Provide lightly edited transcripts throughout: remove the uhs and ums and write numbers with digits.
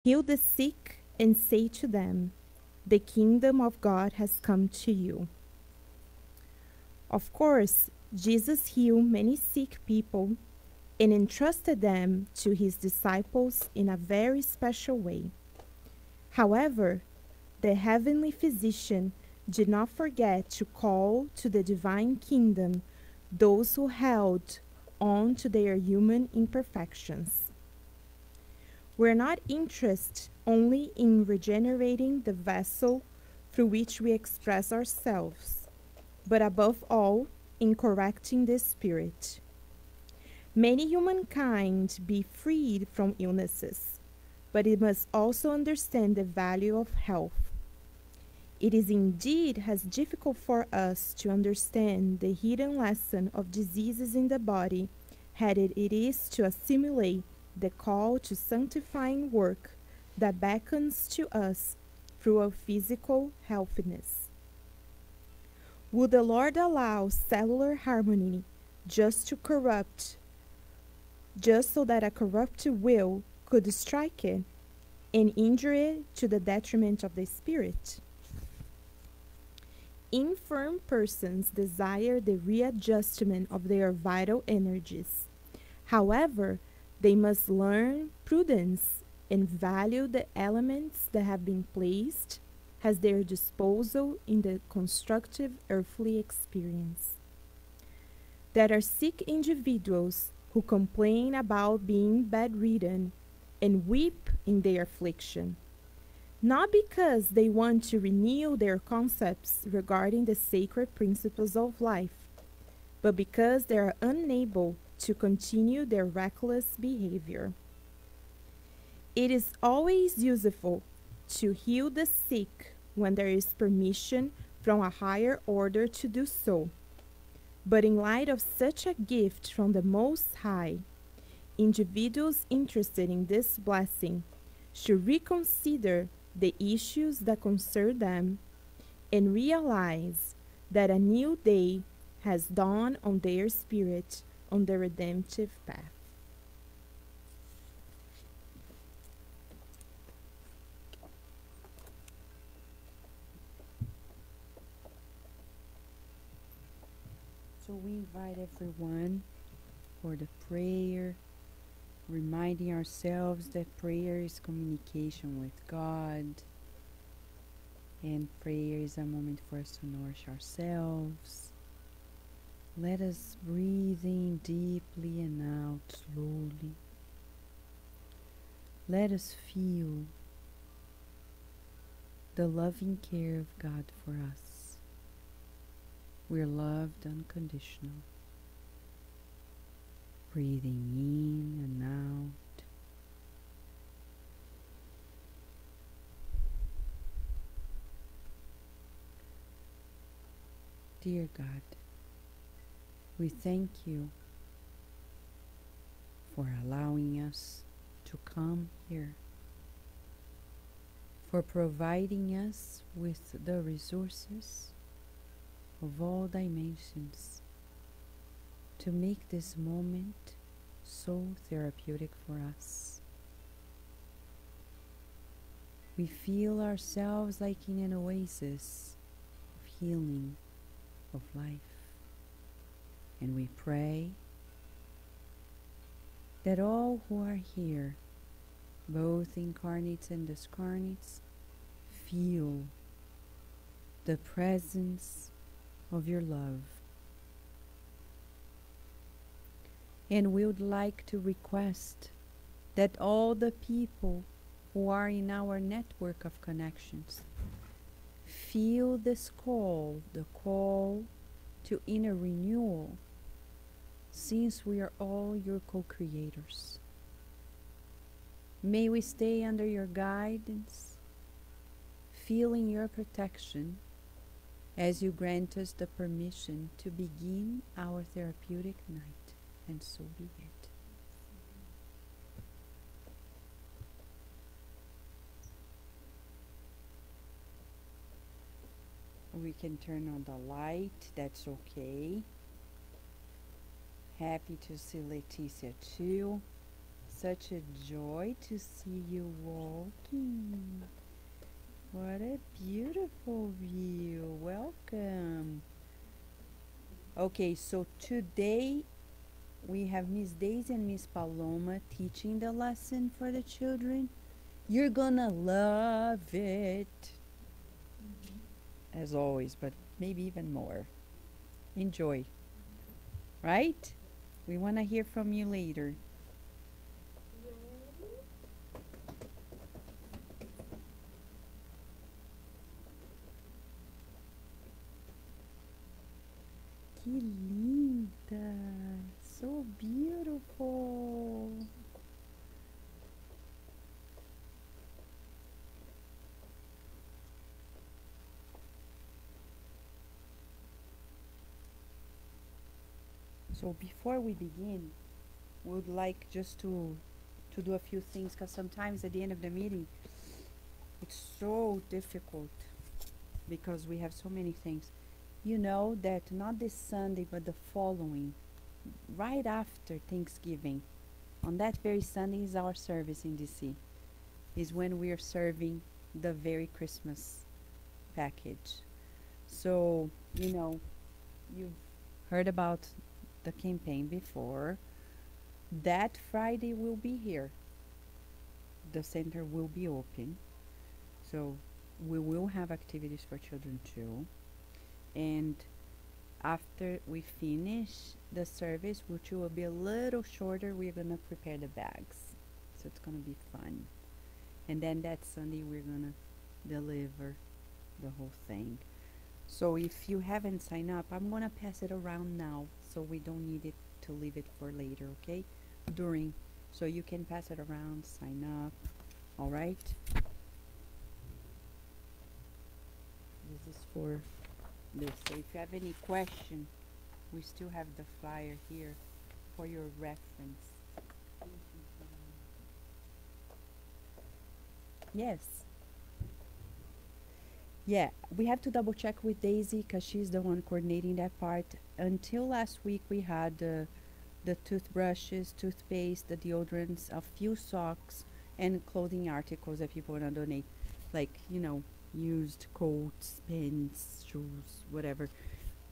Heal the sick and say to them, the kingdom of God has come to you. Of course, Jesus healed many sick people and entrusted them to his disciples in a very special way. However, the heavenly physician did not forget to call to the divine kingdom those who held on to their human imperfections. We're not interested only in regenerating the vessel through which we express ourselves, but above all, in correcting the spirit. Many humankind be freed from illnesses, but it must also understand the value of health. It is indeed as difficult for us to understand the hidden lesson of diseases in the body as it is to assimilate the call to sanctifying work that beckons to us through our physical healthiness. Would the Lord allow cellular harmony just so that a corrupt will could strike it and injure it to the detriment of the spirit? Infirm persons desire the readjustment of their vital energies. However, they must learn prudence and value the elements that have been placed at their disposal in the constructive earthly experience. There are sick individuals who complain about being bedridden and weep in their affliction, not because they want to renew their concepts regarding the sacred principles of life, but because they are unable to continue their reckless behavior. It is always useful to heal the sick when there is permission from a higher order to do so. But in light of such a gift from the Most High, individuals interested in this blessing should reconsider the issues that concern them and realize that a new day has dawned on their spirit on the redemptive path. So we invite everyone for the prayer, reminding ourselves that prayer is communication with God, and prayer is a moment for us to nourish ourselves. Let us breathe in deeply and out slowly. Let us feel the loving care of God for us. We're loved unconditional. Breathing in and out. Dear God, we thank you for allowing us to come here, for providing us with the resources of all dimensions to make this moment so therapeutic for us. We feel ourselves like in an oasis of healing, of life. And we pray that all who are here, both incarnates and discarnates, feel the presence of your love. And we would like to request that all the people who are in our network of connections feel this call, the call to inner renewal, since we are all your co-creators. May we stay under your guidance, feeling your protection as you grant us the permission to begin our therapeutic night, and so be it. We can turn on the light, that's okay. Happy to see Leticia too. such a joy to see you walking. What a beautiful view. Welcome. Okay, so today we have Miss Daisy and Miss Paloma teaching the lesson for the children. You're gonna love it. As always, but maybe even more. Enjoy. Right? We want to hear from you later. Que linda! So beautiful! So before we begin, we would like just to do a few things, because sometimes at the end of the meeting it's so difficult because we have so many things. You know that not this Sunday but the following, right after Thanksgiving, on that very Sunday is our service in DC. Is when we are serving the very Christmas package. So, you know, you've heard about the campaign before. That Friday will be here. The center will be open. So we will have activities for children too. And after we finish the service, which will be a little shorter, we're going to prepare the bags. So it's going to be fun. And then that Sunday, we're going to deliver the whole thing. So if you haven't signed up, I'm going to pass it around now, so we don't need it to leave it for later, okay? During. So you can pass it around, sign up, all right? This is for this. So if you have any question, we still have the flyer here for your reference. Yes. Yeah, we have to double check with Daisy because she's the one coordinating that part. Until last week, we had the toothbrushes, toothpaste, the deodorants, a few socks, and clothing articles that people want to donate, like, you know, used coats, pens, shoes, whatever.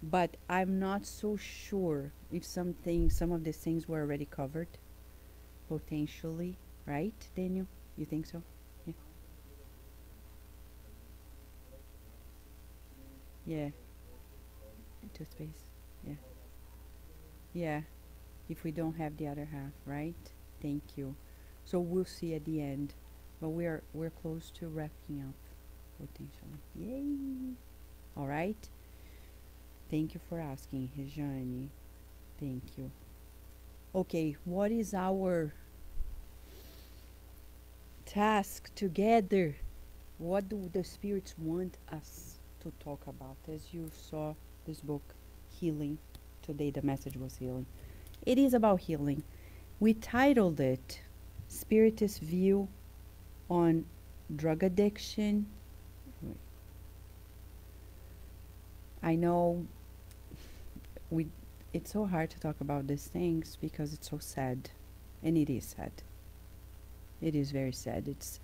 But I'm not so sure if some of these things were already covered, potentially, right, Daniel? You think so? Yeah. Yeah. Toothpaste. Yeah. Yeah. If we don't have the other half, right? Thank you. So we'll see at the end. But we're close to wrapping up, potentially. Yay! All right. Thank you for asking, Hygiene. Thank you. Okay, what is our task together? What do the spirits want us to talk about? As you saw this book, Healing. Today the message was healing. It is about healing. We titled it Spiritist View on Drug Addiction. I know it's so hard to talk about these things because it's so sad. And it is sad. It is very sad. It's,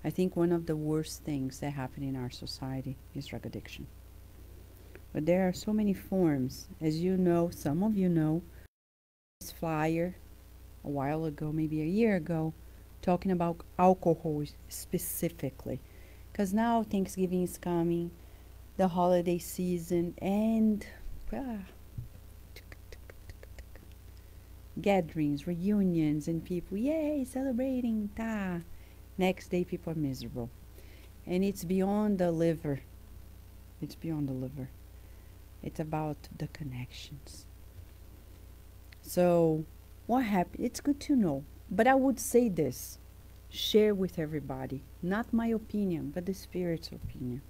I think, one of the worst things that happen in our society is drug addiction. But there are so many forms. As you know, some of you know, this flyer a while ago, maybe a year ago, talking about alcohol specifically. Because now Thanksgiving is coming, the holiday season, and gatherings, reunions, and people, yay, celebrating, ta. Next day, people are miserable. And it's beyond the liver. It's beyond the liver. It's about the connections. So, what happened? It's good to know. But I would say this. Share with everybody. Not my opinion, but the Spirit's opinion.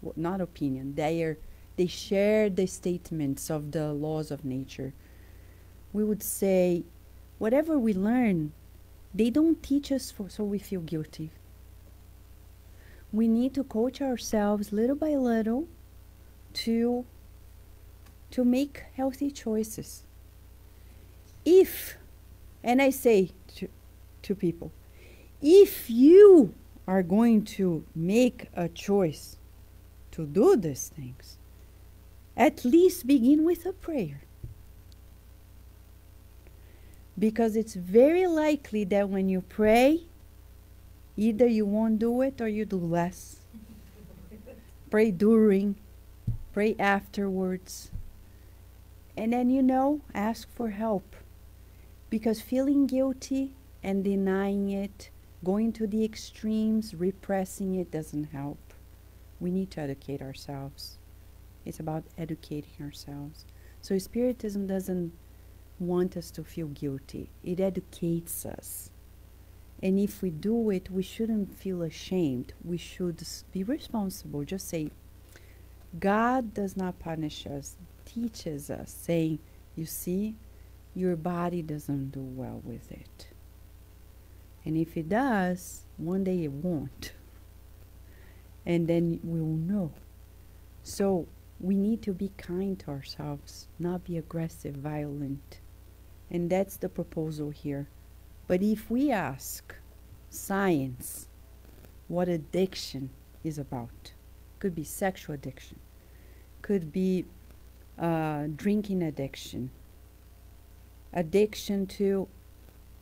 Well, not opinion. They share the statements of the laws of nature. We would say, whatever we learn, they don't teach us so we feel guilty. We need to coach ourselves little by little to make healthy choices. If, and I say to to people. If you are going to make a choice to do these things, at least begin with a prayer. Because it's very likely that when you pray, either you won't do it or you do less. Pray during, pray afterwards. And then, ask for help. Because feeling guilty and denying it, going to the extremes, repressing it doesn't help. We need to educate ourselves. It's about educating ourselves. So Spiritism doesn't want us to feel guilty. It educates us. And if we do it, we shouldn't feel ashamed. We should be responsible. Just say, God does not punish us, teaches us, saying, you see, your body doesn't do well with it. And if it does, one day it won't. And then we'll know. So we need to be kind to ourselves, not be aggressive, violent. And that's the proposal here. But if we ask science what addiction is about, could be sexual addiction, could be drinking addiction, addiction to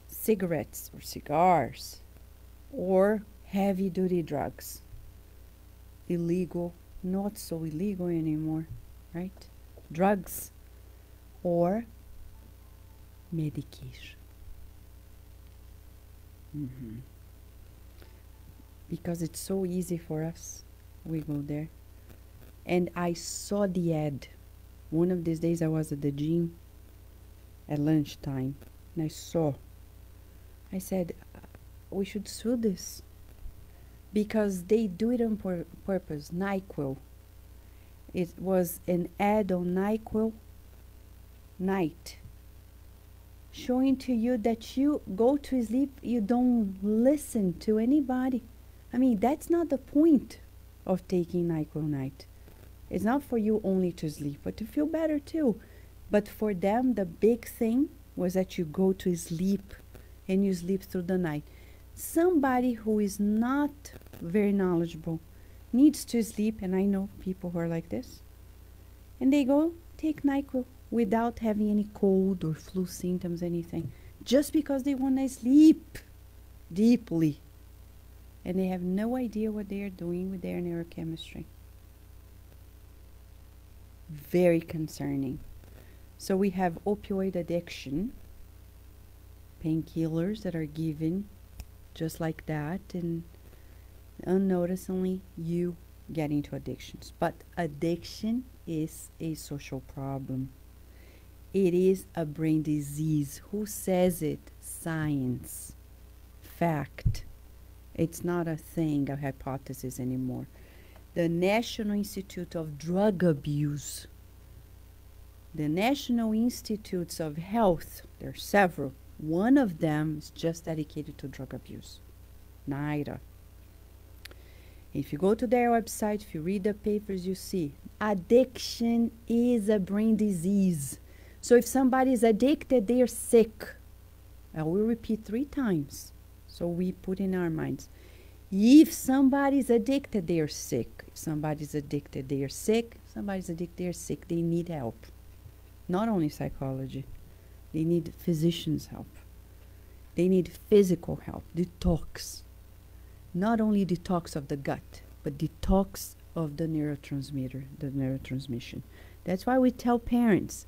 cigarettes or cigars, or heavy-duty drugs, illegal, not so illegal anymore, right? Drugs or medication. Because it's so easy for us. We go there. And I saw the ad. One of these days I was at the gym at lunchtime, and I said, we should sue this. Because they do it on purpose. NyQuil. It was an ad on NyQuil night, showing to you that you go to sleep, you don't listen to anybody. I mean, that's not the point of taking NyQuil night. It's not for you only to sleep, but to feel better too. But for them, the big thing was that you go to sleep and you sleep through the night. Somebody who is not very knowledgeable needs to sleep, and I know people who are like this, and they go take NyQuil without having any cold or flu symptoms, anything, just because they want to sleep deeply. And they have no idea what they are doing with their neurochemistry. Very concerning. So we have opioid addiction, painkillers that are given just like that, and unnoticingly you get into addictions. But addiction is a social problem. It is a brain disease. Who says it? Science. Fact. It's not a thing, a hypothesis anymore. The National Institute of Drug Abuse, the National Institutes of Health, there are several. One of them is just dedicated to drug abuse. NIDA. If you go to their website, if you read the papers, you see addiction is a brain disease. So if somebody is addicted, they are sick. I will repeat 3 times. So we put in our minds. If somebody is addicted, they are sick. If somebody is addicted, they are sick. If somebody is addicted, they are sick. They need help. Not only psychology. They need physicians' help. They need physical help. Detox. Not only detox of the gut, but detox of the neurotransmitter, the neurotransmission. That's why we tell parents,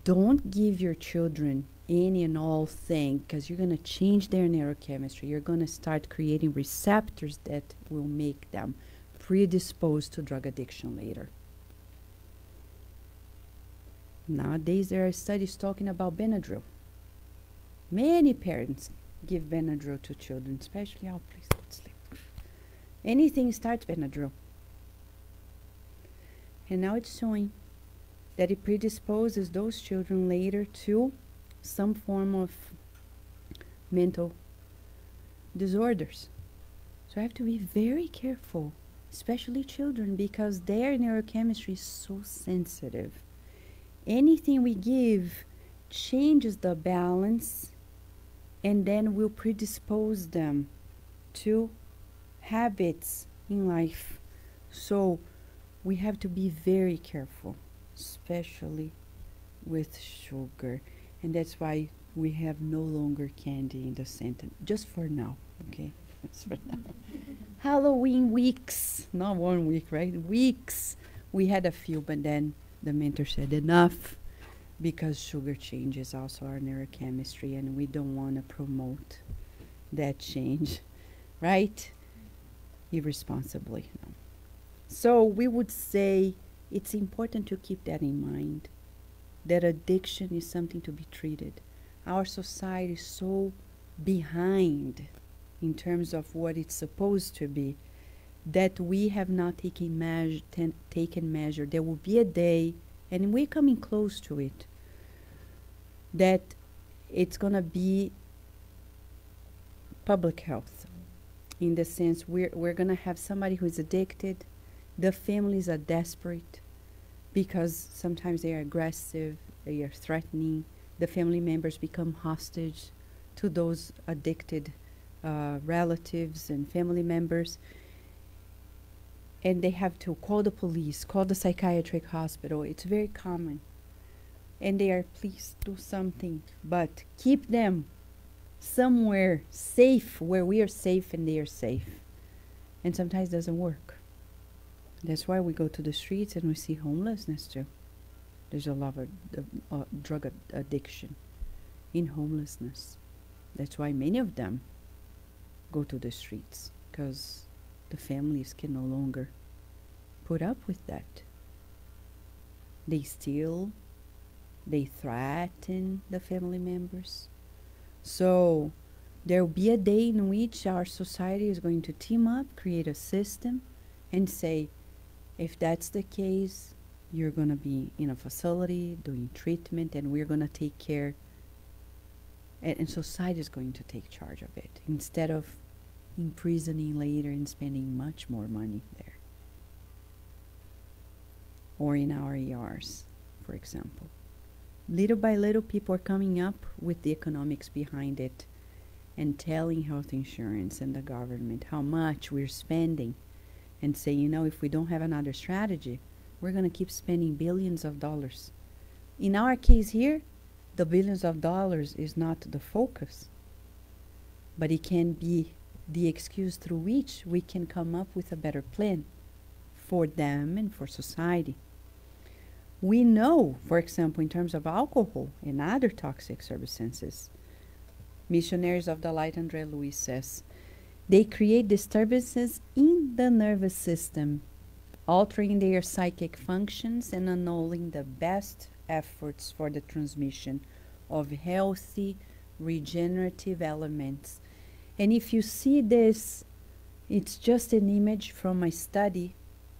don't give your children any and all thing, because you're going to change their neurochemistry. You're going to start creating receptors that will make them predisposed to drug addiction later. Nowadays, there are studies talking about Benadryl. Many parents give Benadryl to children, especially, oh, please don't sleep. Anything starts Benadryl. And now it's showing that it predisposes those children later to some form of mental disorders. So I have to be very careful, especially children, because their neurochemistry is so sensitive. Anything we give changes the balance and then will predispose them to habits in life. So we have to be very careful, especially with sugar. And that's why we have no longer candy in the center, just for now, okay? Just for now. Halloween weeks, not 1 week, right? Weeks. We had a few, but then the mentor said enough, because sugar changes also our neurochemistry, and we don't want to promote that change, right? Irresponsibly. No. So we would say it's important to keep that in mind, that addiction is something to be treated. Our society is so behind in terms of what it's supposed to be that we have not taken measure. There will be a day, and we're coming close to it, that it's going to be public health, in the sense we're going to have somebody who is addicted. The families are desperate because sometimes they are aggressive, they are threatening. The family members become hostage to those addicted relatives and family members. And they have to call the police, call the psychiatric hospital. It's very common. And they are, please do something, but keep them somewhere safe, where we are safe and they are safe. And sometimes it doesn't work. That's why we go to the streets and we see homelessness too. There's a lot of drug addiction in homelessness. That's why many of them go to the streets, because the families can no longer put up with that. They steal, they threaten the family members. So there will be a day in which our society is going to team up, create a system, and say, if that's the case, you're going to be in a facility doing treatment, and we're going to take care, and society is going to take charge of it, instead of imprisoning later and spending much more money there. Or in our ERs, for example. Little by little, people are coming up with the economics behind it and telling health insurance and the government how much we're spending, and say, you know, if we don't have another strategy, we're going to keep spending billions of dollars. In our case here, the billions of dollars is not the focus, but it can be the excuse through which we can come up with a better plan for them and for society. We know, for example, in terms of alcohol and other toxic substances, Missionaries of the Light, André Luiz says, they create disturbances in the nervous system, altering their psychic functions and annulling the best efforts for the transmission of healthy, regenerative elements. And if you see this, it's just an image from my study,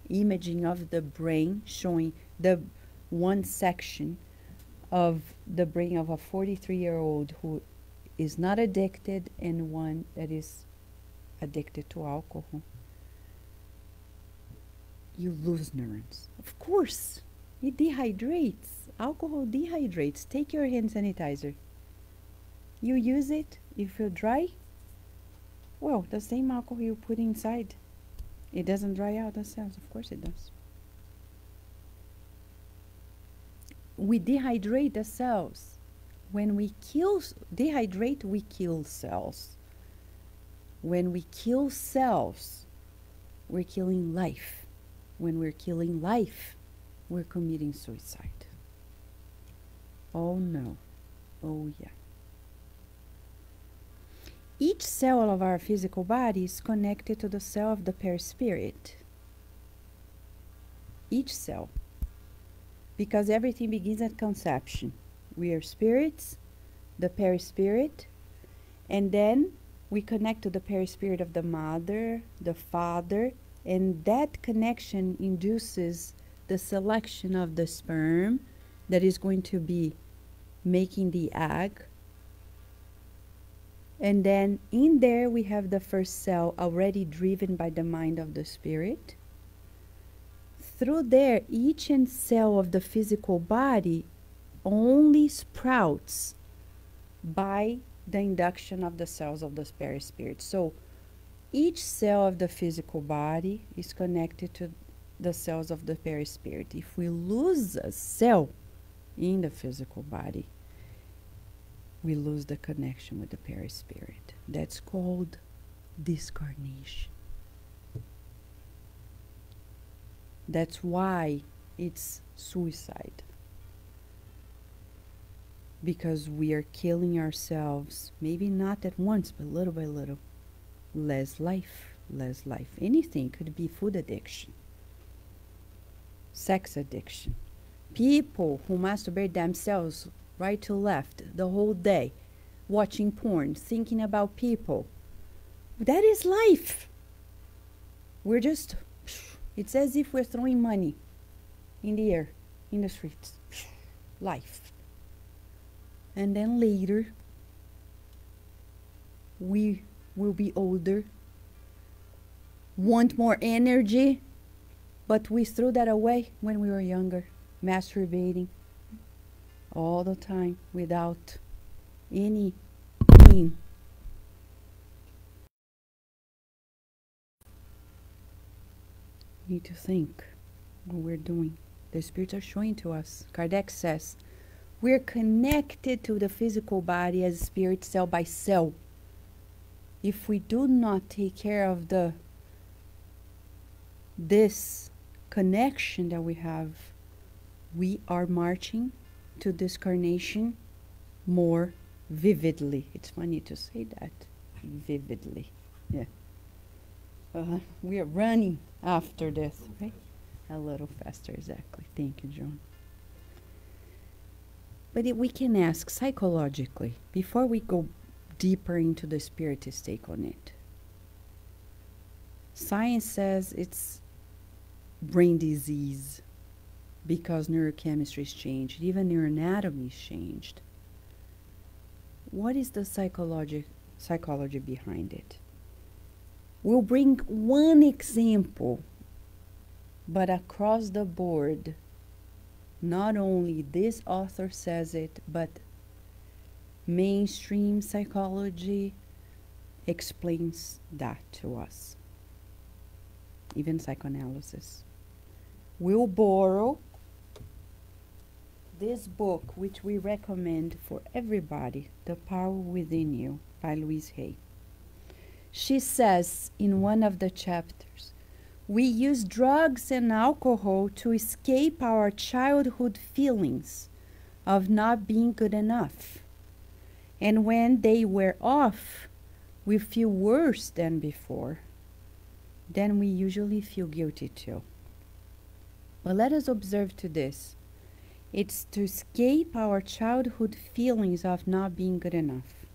imaging of the brain, showing the one section of the brain of a 43-year-old who is not addicted and one that is addicted to alcohol. You lose neurons. Of course, it dehydrates. Alcohol dehydrates. Take your hand sanitizer. You use it, you feel dry. Well, the same alcohol you put inside, it doesn't dry out the cells. Of course it does. We dehydrate the cells. When we dehydrate, we kill cells. When we kill cells, we're killing life. When we're killing life, we're committing suicide. Oh no. Oh yeah. Each cell of our physical body is connected to the cell of the perispirit. Each cell. Because everything begins at conception. We are spirits, the perispirit, and then we connect to the perispirit of the mother, the father, and that connection induces the selection of the sperm that is going to be making the egg. And then in there we have the first cell already driven by the mind of the spirit. Through there, each cell of the physical body only sprouts by the induction of the cells of the perispirit. So each cell of the physical body is connected to the cells of the perispirit. If we lose a cell in the physical body, we lose the connection with the perispirit. That's called discarnation. That's why it's suicide. Because we are killing ourselves, maybe not at once, but little by little. Less life, less life. Anything could be food addiction, sex addiction. People who masturbate themselves right to left the whole day, watching porn, thinking about people. That is life. We're just, it's as if we're throwing money in the air, in the streets. Life. And then later, we will be older, want more energy, but we threw that away when we were younger, masturbating all the time without any pain. We need to think what we're doing. The spirits are showing to us. Kardec says, we're connected to the physical body as spirit cell by cell. If we do not take care of this connection that we have, we are marching to discarnation more vividly. It's funny to say that, vividly. Yeah. We are running after this, right? A little faster, exactly. Thank you, John. But we can ask psychologically, before we go deeper into the Spiritist take on it. Science says it's brain disease because neurochemistry has changed, even neuroanatomy has changed. What is the psychology behind it? We'll bring one example, but across the board, not only this author says it, but mainstream psychology explains that to us. Even psychoanalysis. We'll borrow this book, which we recommend for everybody, The Power Within You, by Louise Hay. She says in one of the chapters, we use drugs and alcohol to escape our childhood feelings of not being good enough. And when they wear off, we feel worse than before. Then we usually feel guilty too. But let us observe to this. It's to escape our childhood feelings of not being good enough.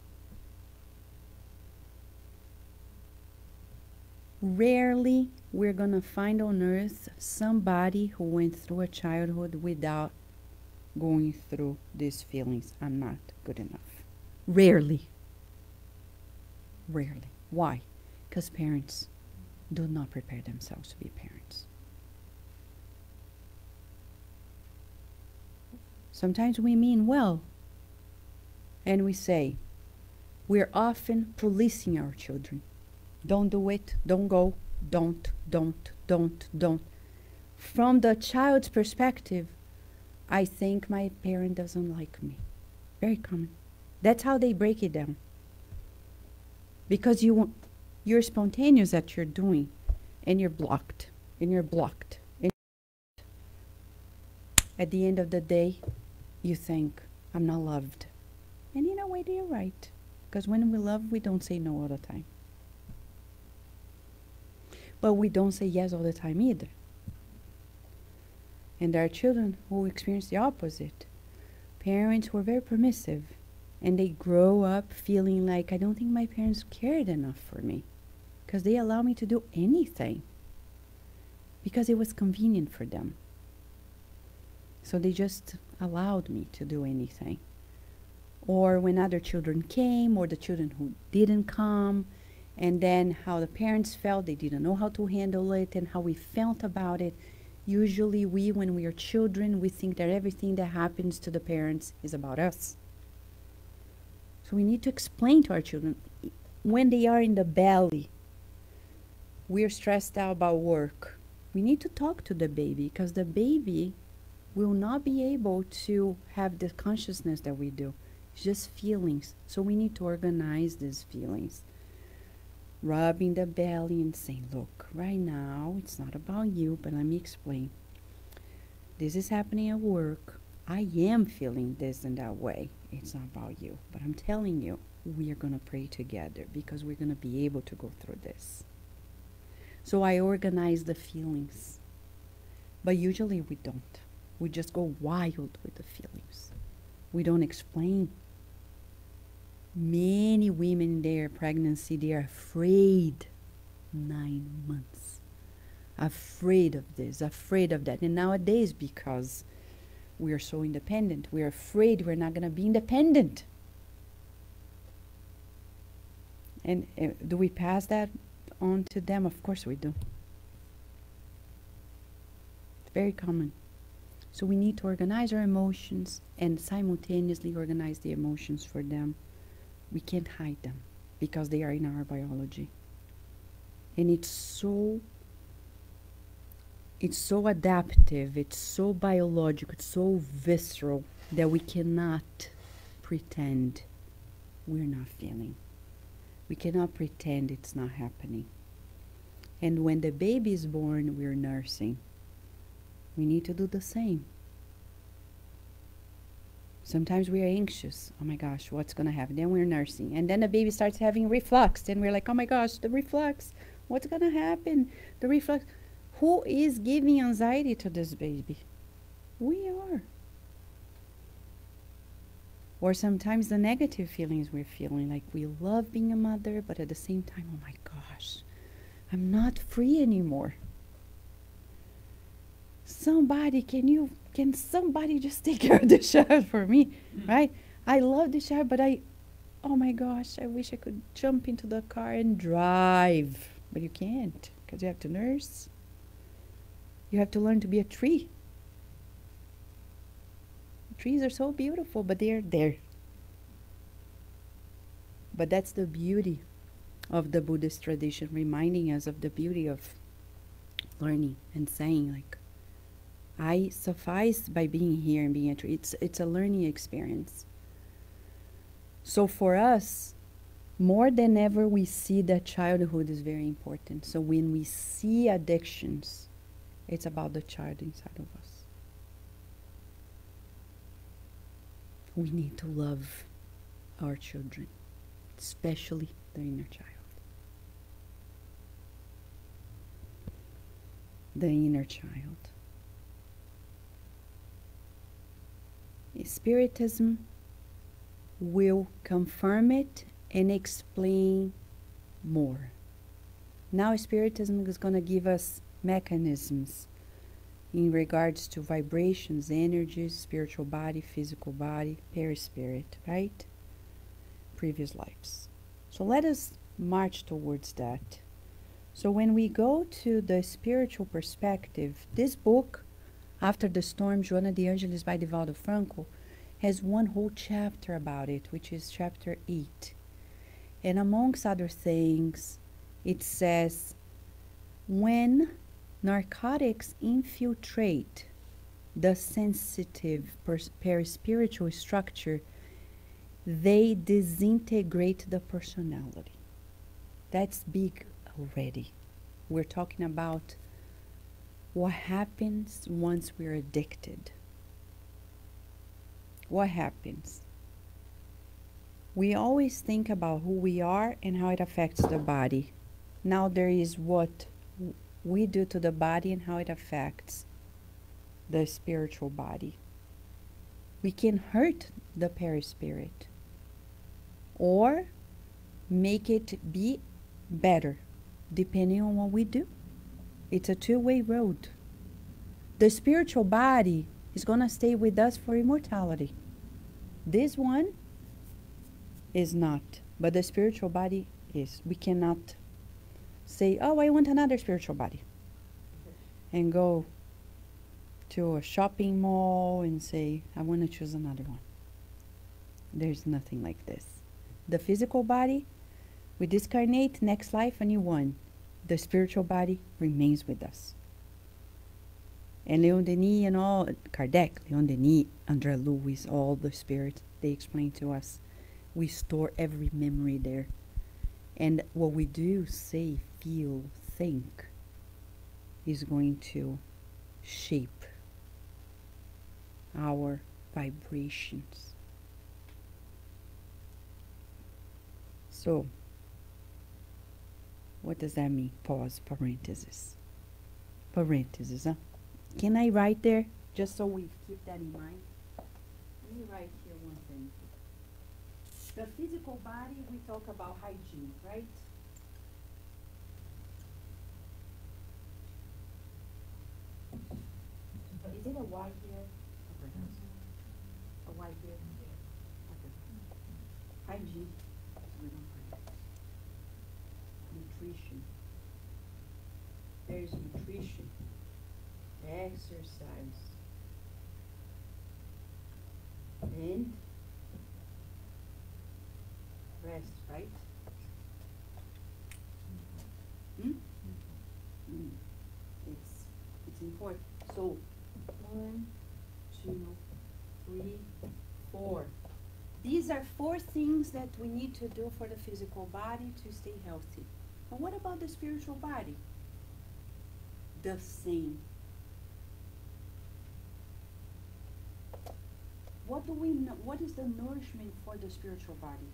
Rarely we're going to find on earth somebody who went through a childhood without going through these feelings. I'm not good enough. Rarely. Rarely. Why? Because parents do not prepare themselves to be parents. Sometimes we mean well, and we say, we're often policing our children. Don't do it, don't go, don't. From the child's perspective, I think my parent doesn't like me. Very common. That's how they break it down. Because you're spontaneous at you're doing, and you're blocked, and you're blocked. And at the end of the day, you think, I'm not loved. And in a way, they're right. Because when we love, we don't say no all the time. But we don't say yes all the time either. And there are children who experience the opposite. Parents who are very permissive. And they grow up feeling like, I don't think my parents cared enough for me. Because they allow me to do anything. Because it was convenient for them. So they just allowed me to do anything. Or when other children came, or the children who didn't come, and then how the parents felt, they didn't know how to handle it, and how we felt about it. Usually when we are children, we think that everything that happens to the parents is about us. So we need to explain to our children when they are in the belly, we're stressed out about work. We need to talk to the baby because the baby will not be able to have the consciousness that we do. It's just feelings. So we need to organize these feelings. Rubbing the belly and saying, look, right now, it's not about you, but let me explain. This is happening at work. I am feeling this and that way. It's not about you. But I'm telling you, we are going to pray together because we're going to be able to go through this. So I organize the feelings. But usually we don't. We just go wild with the feelings. We don't explain. Many women in their pregnancy, they are afraid. 9 months. Afraid of this, afraid of that. And nowadays, because we are so independent, we're afraid we're not going to be independent. And do we pass that on to them? Of course we do. It's very common. So we need to organize our emotions and simultaneously organize the emotions for them. We can't hide them because they are in our biology. And it's so adaptive, it's so biological, it's so visceral that we cannot pretend we're not feeling. We cannot pretend it's not happening. And when the baby is born, we're nursing. We need to do the same. Sometimes we are anxious. Oh my gosh, what's going to happen? Then we're nursing. And then the baby starts having reflux. Then we're like, oh my gosh, the reflux. What's going to happen? The reflux. Who is giving anxiety to this baby? We are. Or sometimes the negative feelings we're feeling, like we love being a mother, but at the same time, oh my gosh, I'm not free anymore. Somebody, can somebody just take care of the child for me, right? I love the child, but oh my gosh, I wish I could jump into the car and drive. But you can't, because you have to nurse. You have to learn to be a tree. Trees are so beautiful, but they're there. But that's the beauty of the Buddhist tradition, reminding us of the beauty of learning and saying, like, I suffice by being here and being a tree. It's a learning experience. So for us, more than ever, we see that childhood is very important. So when we see addictions, it's about the child inside of us. We need to love our children, especially the inner child. The inner child. Spiritism will confirm it and explain more. Now Spiritism is going to give us mechanisms in regards to vibrations, energies, spiritual body, physical body, perispirit, right? Previous lives. So let us march towards that. So when we go to the spiritual perspective, this book, After the Storm, Joana de Angelis by Divaldo Franco, has one whole chapter about it, which is chapter 8. And amongst other things, it says, when narcotics infiltrate the sensitive perispiritual structure, they disintegrate the personality. That's big already. We're talking about what happens once we're addicted. What happens? We always think about who we are and how it affects the body. Now there is what we do to the body and how it affects the spiritual body. We can hurt the perispirit or make it be better depending on what we do. It's a two-way road. The spiritual body is going to stay with us for immortality. This one is not, but the spiritual body is. We cannot say, oh, I want another spiritual body, and go to a shopping mall and say, I want to choose another one. There's nothing like this. The physical body, we discarnate, next life, a new one. The spiritual body remains with us. And Leon Denis and all, Kardec, Leon Denis, André Louis, all the spirits, they explain to us, we store every memory there. And what we do, say, feel, think, is going to shape our vibrations. So, what does that mean? Pause, parenthesis. Parenthesis, huh? Can I write there, just so we keep that in mind? Let me write here one thing. The physical body, we talk about hygiene, right? Is it a Y here? A Y here? Okay. Hygiene. Nutrition. There's nutrition. Exercise. And rest, right? It's important. So 1, 2, 3, 4. These are 4 things that we need to do for the physical body to stay healthy. But what about the spiritual body? The same. What do we know? What is the nourishment for the spiritual body?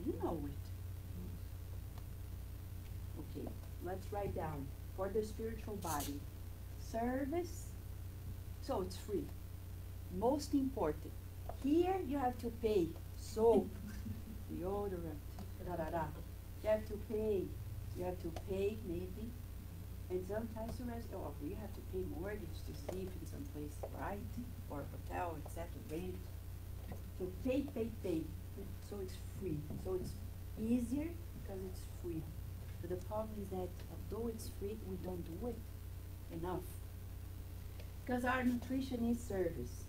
You know it. Okay, let's write down. For the spiritual body, service, so it's free. Most important. Here you have to pay. Soap, deodorant, da-da-da. You have to pay. You have to pay, maybe. And sometimes the rest, you have to pay mortgage to sleep in some place, right? Or hotel, etc. Rent. So pay. So it's free. So it's easier because it's free. But the problem is that although it's free, we don't do it enough. Because our nutrition is service.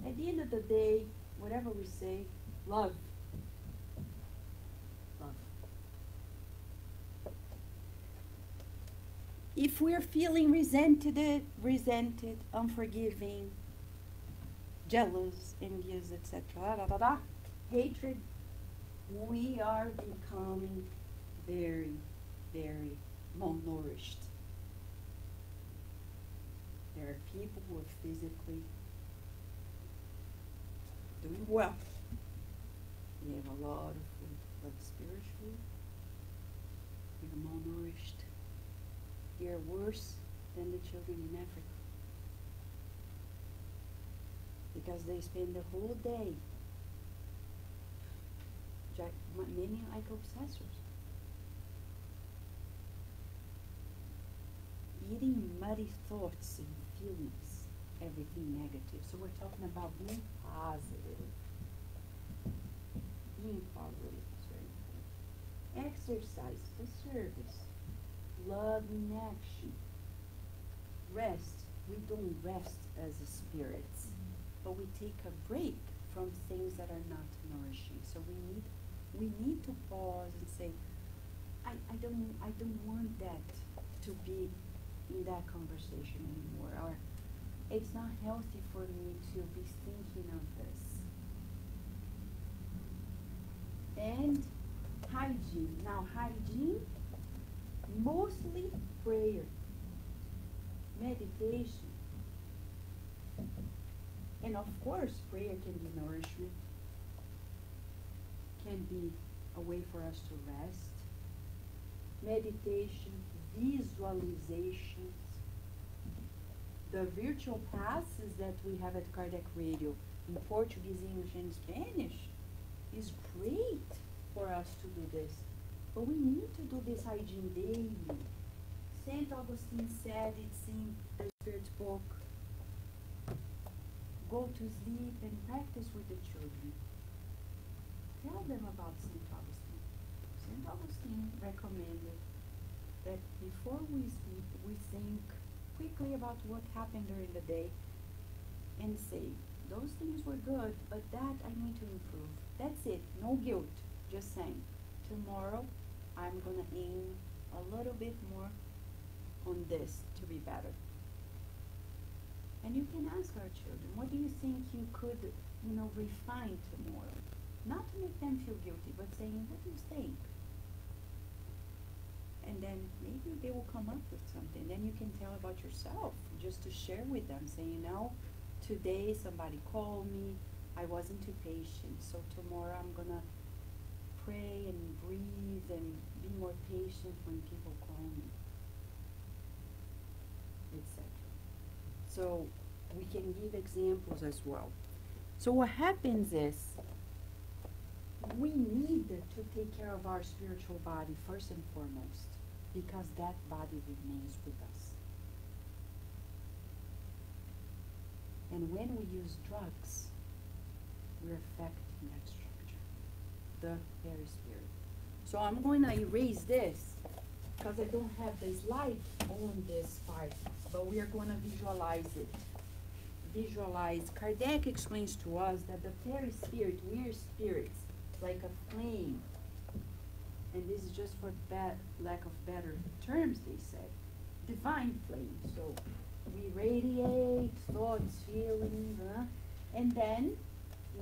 At the end of the day, whatever we say, love. Love. If we're feeling resented, unforgiving, jealous, envious, etc., hatred, we are becoming very, very malnourished. There are people who are physically doing well. They have a lot of food, but spiritually, they're malnourished. They're worse than the children in Africa. Because they spend the whole day, many like obsessors, eating muddy thoughts and feelings, everything negative. So we're talking about being positive. Being positive is very important. Exercise, the service. Love in action. Rest. We don't rest as spirits, but we take a break from things that are not nourishing. So we need to pause and say, I don't want that to be in that conversation anymore, or it's not healthy for me to be thinking of this. And hygiene. Now hygiene, mostly prayer, meditation, and of course prayer can be nourishment, can be a way for us to rest. Meditation, visualizations, the virtual passes that we have at Kardec Radio in Portuguese, English, and Spanish is great for us to do this. But we need to do this hygiene daily. St. Augustine said it's in the Spirit's book. Go to sleep and practice with the children. Tell them about St. Augustine. St. Augustine recommended that before we sleep, we think quickly about what happened during the day and say, those things were good, but that I need to improve. That's it. No guilt. Just saying, tomorrow I'm going to aim a little bit more on this to be better. And you can ask our children, what do you think you could, refine tomorrow? Not to make them feel guilty, but saying, what do you think? And then maybe they will come up with something. Then you can tell about yourself, just to share with them, saying, today somebody called me, I wasn't too patient, so tomorrow I'm going to pray and breathe and be more patient when people call me, etc. So we can give examples as well. So what happens is, we need to take care of our spiritual body first and foremost, because that body remains with us. And when we use drugs, we're affecting that structure, the very spirit. So I'm going to erase this, because I don't have the slide on this part, but we are going to visualize it. Visualize. Kardec explains to us that the very spirit, we are spirits, like a flame. And this is just for lack of better terms, they said. Divine flame. So we radiate thoughts, feelings, and then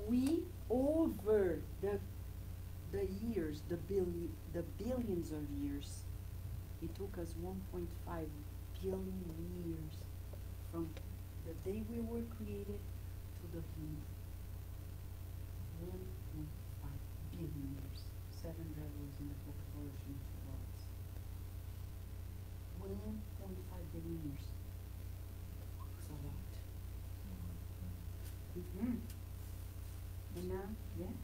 we, over the years, the billions of years, it took us 1.5 billion years from the day we were created to the human. 1.5 billion years. 7 levels in the book of Evolution of the Worlds. 1.5 billion years. It's a lot. And now, yeah?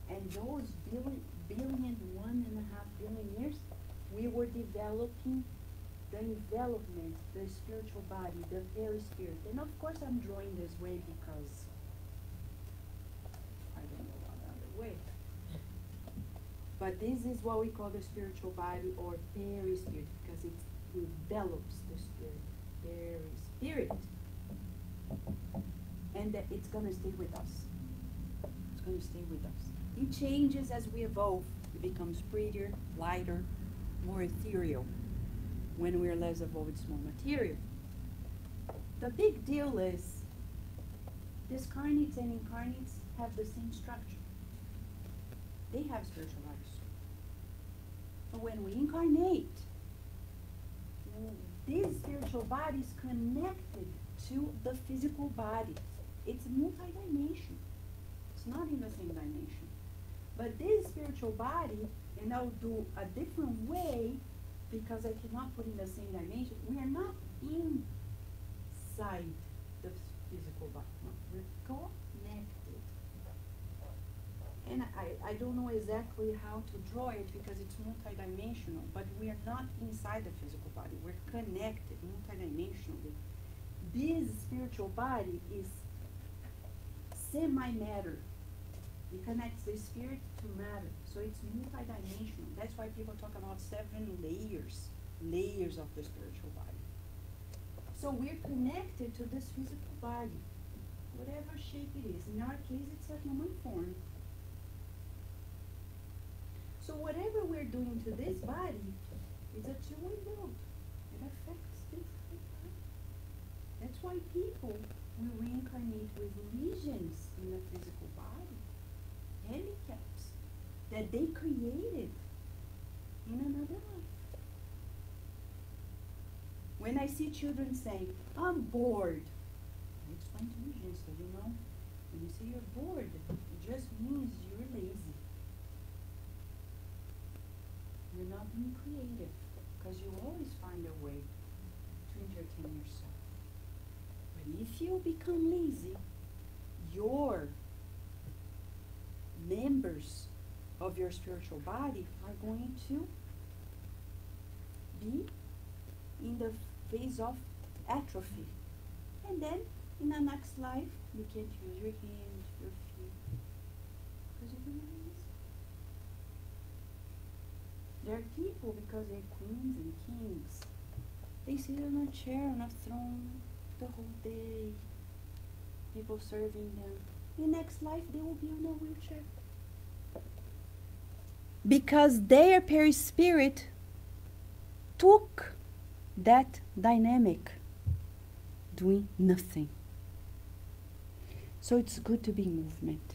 And those billion, 1.5 billion years, we were developing the envelopment, the spiritual body, the very spirit. And of course I'm drawing this way because I don't know another way. But this is what we call the spiritual body, or very spirit, because it envelops the spirit, very spirit. And that it's going to stay with us. It's going to stay with us. It changes as we evolve. It becomes prettier, lighter, more ethereal. When we're less evolved, it's more material. The big deal is, discarnates and incarnates have the same structure. They have spiritual bodies. But when we incarnate, this spiritual body is connected to the physical body. It's multidimensional. It's not in the same dimension. But this spiritual body, and I'll do a different way, because I cannot put in the same dimension, we are not inside the physical body. No, we're connected. And I don't know exactly how to draw it because it's multidimensional, but we are not inside the physical body. We're connected multidimensionally. This spiritual body is semi-matter. It connects the spirit to matter. So it's multidimensional. That's why people talk about 7 layers of the spiritual body. So we're connected to this physical body, whatever shape it is. In our case, it's a human form. So whatever we're doing to this body is a two-way road. It affects this body. That's why people will reincarnate with lesions in the physical body, handicaps that they created in another life. When I see children saying, I'm bored, I explain to you gently, when you say you're bored, it just means you're lazy. You're not being creative, because you always find a way to entertain yourself. But if you become lazy, your members of your spiritual body are going to be in the phase of atrophy. And then, in the next life, you can't use your hands, your feet, because you're going to be lazy. There are people, because they're queens and kings, they sit on a chair, on a throne, the whole day. People serving them. In the next life, they will be on a wheelchair. Because their perispirit took that dynamic, doing nothing. So it's good to be in movement.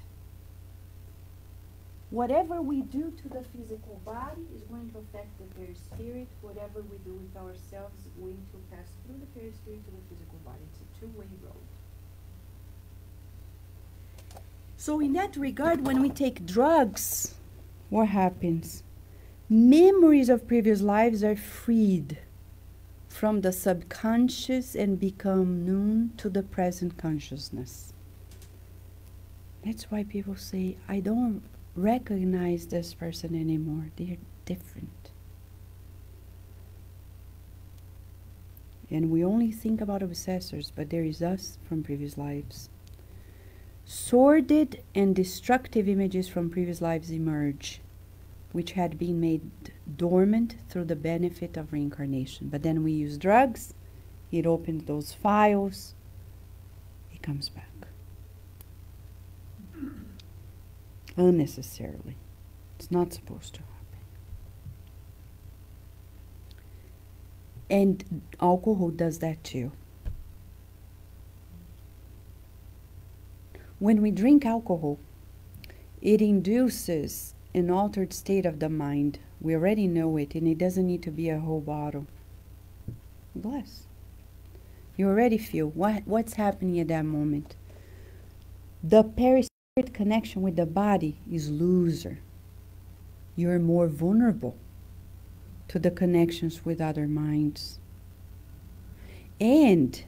Whatever we do to the physical body is going to affect the perispirit. Whatever we do with ourselves is going to pass through the perispirit to the physical body. It's a two-way road. So in that regard, when we take drugs, what happens? Memories of previous lives are freed from the subconscious and become known to the present consciousness. That's why people say, I don't recognize this person anymore. They're different. And we only think about obsessors, but there is us from previous lives. Sordid and destructive images from previous lives emerge, which had been made dormant through the benefit of reincarnation. But then we use drugs, it opens those files, it comes back. Unnecessarily. It's not supposed to happen. And alcohol does that too. When we drink alcohol, it induces an altered state of the mind. We already know it, and it doesn't need to be a whole bottle. Bless. You already feel what's happening at that moment. The perispirit connection with the body is looser. You're more vulnerable to the connections with other minds. And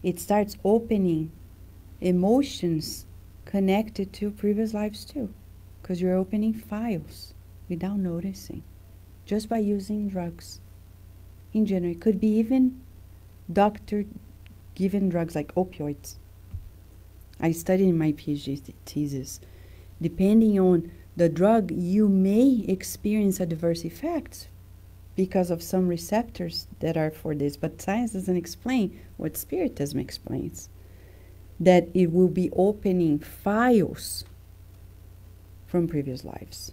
it starts opening emotions connected to previous lives too, because you're opening files without noticing, just by using drugs. In general, it could be even doctor-given drugs like opioids. I studied in my PhD thesis. Depending on the drug, you may experience adverse effects because of some receptors that are for this, but science doesn't explain what Spiritism explains. That it will be opening files from previous lives.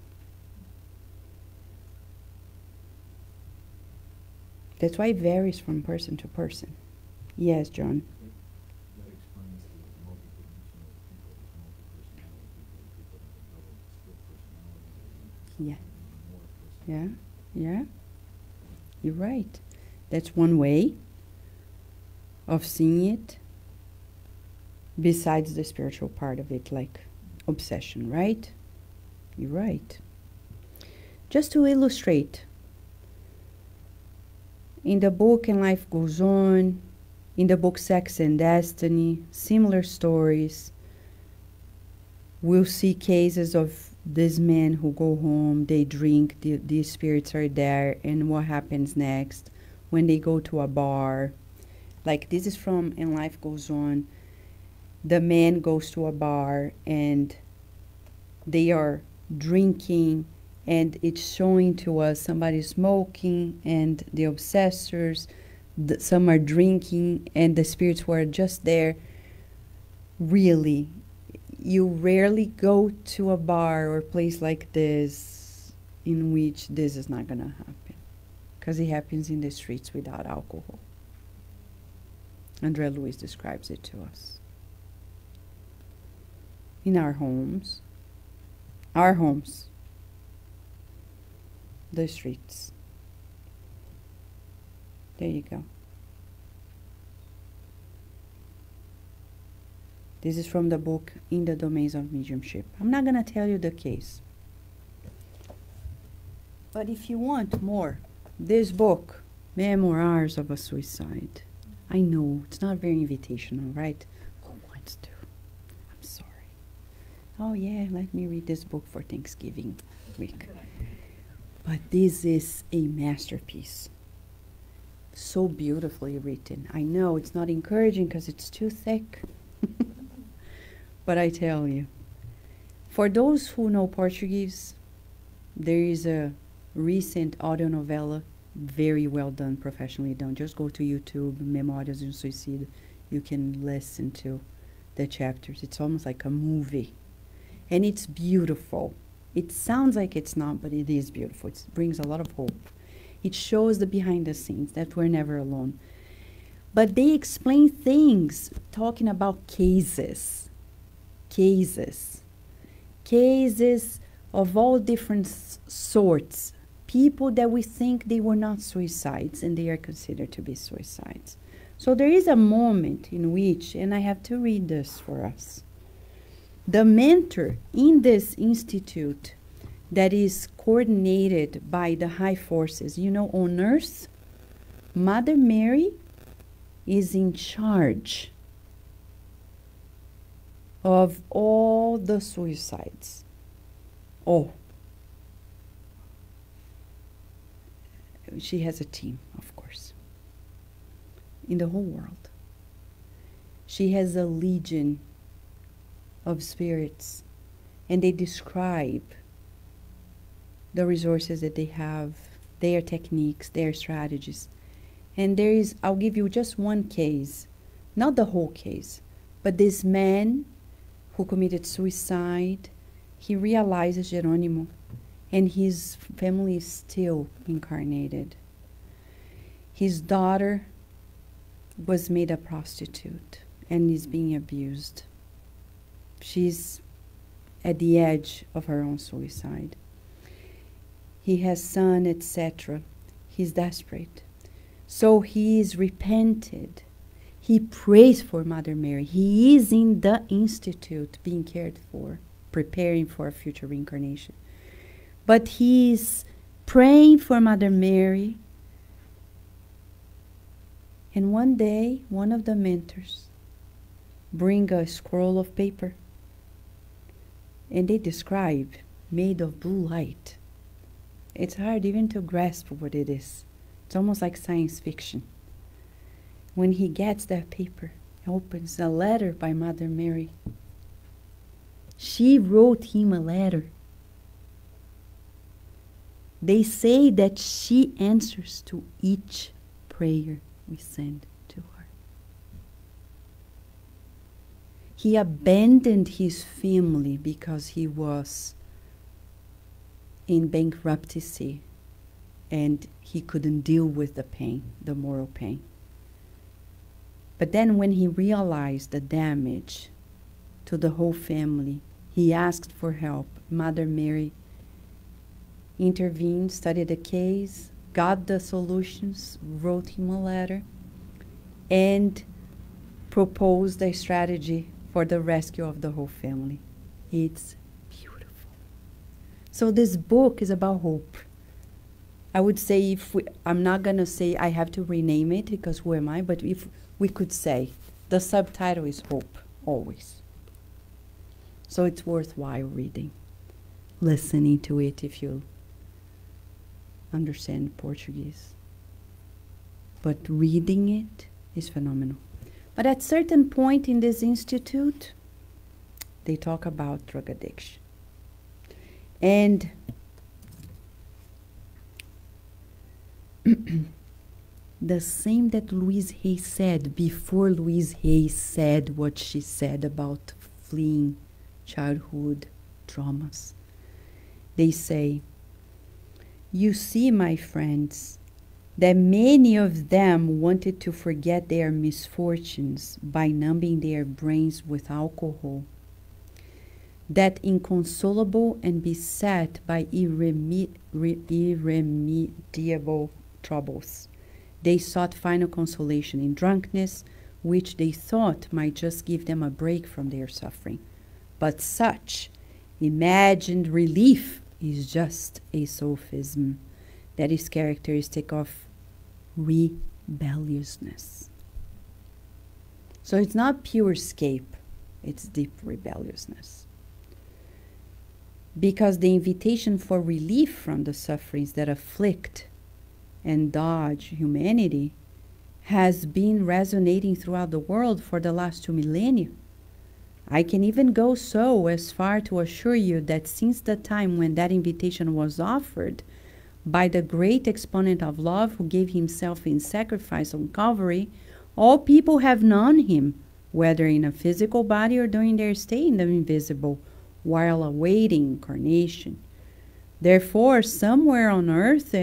That's why it varies from person to person. Yes, John. That explains the multidimensional people, multi-personality people that have split personalities. Yeah. More personalities. Yeah. You're right. That's one way of seeing it. Besides the spiritual part of it, like obsession, right? You're right. Just to illustrate, in the book And Life Goes On, in the book Sex and Destiny, similar stories, we'll see cases of these men who go home, they drink, the spirits are there, and what happens next when they go to a bar. Like this is from And Life Goes On. The man goes to a bar and they are drinking, and it's showing to us somebody smoking and the obsessors, some are drinking, and the spirits who are just there. Really, you rarely go to a bar or place like this in which this is not going to happen, because it happens in the streets without alcohol. André Luiz describes it to us. In our homes, the streets. There you go. This is from the book In the Domains of Mediumship. I'm not going to tell you the case. But if you want more, this book, Memoirs of a Suicide. I know, it's not very invitational, right? Who wants to? I'm sorry. Oh yeah, let me read this book for Thanksgiving week. But this is a masterpiece. So beautifully written. I know it's not encouraging because it's too thick. But I tell you, for those who know Portuguese, there is a recent audio novella, very well done, professionally done. Just go to YouTube, Memórias de um Suicídio. You can listen to the chapters. It's almost like a movie. And it's beautiful. It sounds like it's not, but it is beautiful. It brings a lot of hope. It shows the behind the scenes, that we're never alone. But they explain things, talking about cases of all different sorts. People that we think they were not suicides, and they are considered to be suicides. So there is a moment in which, and I have to read this for us, the mentor in this institute that is coordinated by the high forces, you know, on earth, Mother Mary is in charge of all the suicides. Oh. She has a team, of course, in the whole world. She has a legion of spirits, and they describe the resources that they have, their techniques, their strategies. And there is, I'll give you just one case, not the whole case, but this man who committed suicide, he realizes Geronimo, and his family is still incarnated. His daughter was made a prostitute and is being abused. She's at the edge of her own suicide. He has son, etc. He's desperate. So he is repented. He prays for Mother Mary. He is in the institute being cared for, preparing for a future reincarnation. But he is praying for Mother Mary. And one day, one of the mentors bring a scroll of paper. And they describe, made of blue light. It's hard even to grasp what it is. It's almost like science fiction. When he gets that paper, he opens a letter by Mother Mary. She wrote him a letter. They say that she answers to each prayer we send to her. He abandoned his family because he was in bankruptcy and he couldn't deal with the pain, the moral pain. But then when he realized the damage to the whole family, he asked for help. Mother Mary intervened, studied the case, got the solutions, wrote him a letter, and proposed a strategy for the rescue of the whole family. It's beautiful. So this book is about hope. I would say I'm not going to say I have to rename it because who am I, but if we could say the subtitle is hope, always. So it's worthwhile reading, listening to it if you understand Portuguese. But reading it is phenomenal. But at certain point in this institute, they talk about drug addiction. And the same that Louise Hay said before Louise Hay said what she said about fleeing childhood traumas. They say, you see, my friends, that many of them wanted to forget their misfortunes by numbing their brains with alcohol. That inconsolable and beset by irremediable troubles, they sought final consolation in drunkenness, which they thought might just give them a break from their suffering. But such imagined relief is just a sophism that is characteristic of rebelliousness. So it's not pure escape, it's deep rebelliousness. Because the invitation for relief from the sufferings that afflict and dodge humanity has been resonating throughout the world for the last 2 millennia. I can even go so as far to assure you that since the time when that invitation was offered, by the great exponent of love who gave himself in sacrifice on Calvary, all people have known him, whether in a physical body or during their stay in the invisible, while awaiting incarnation. Therefore, somewhere on earth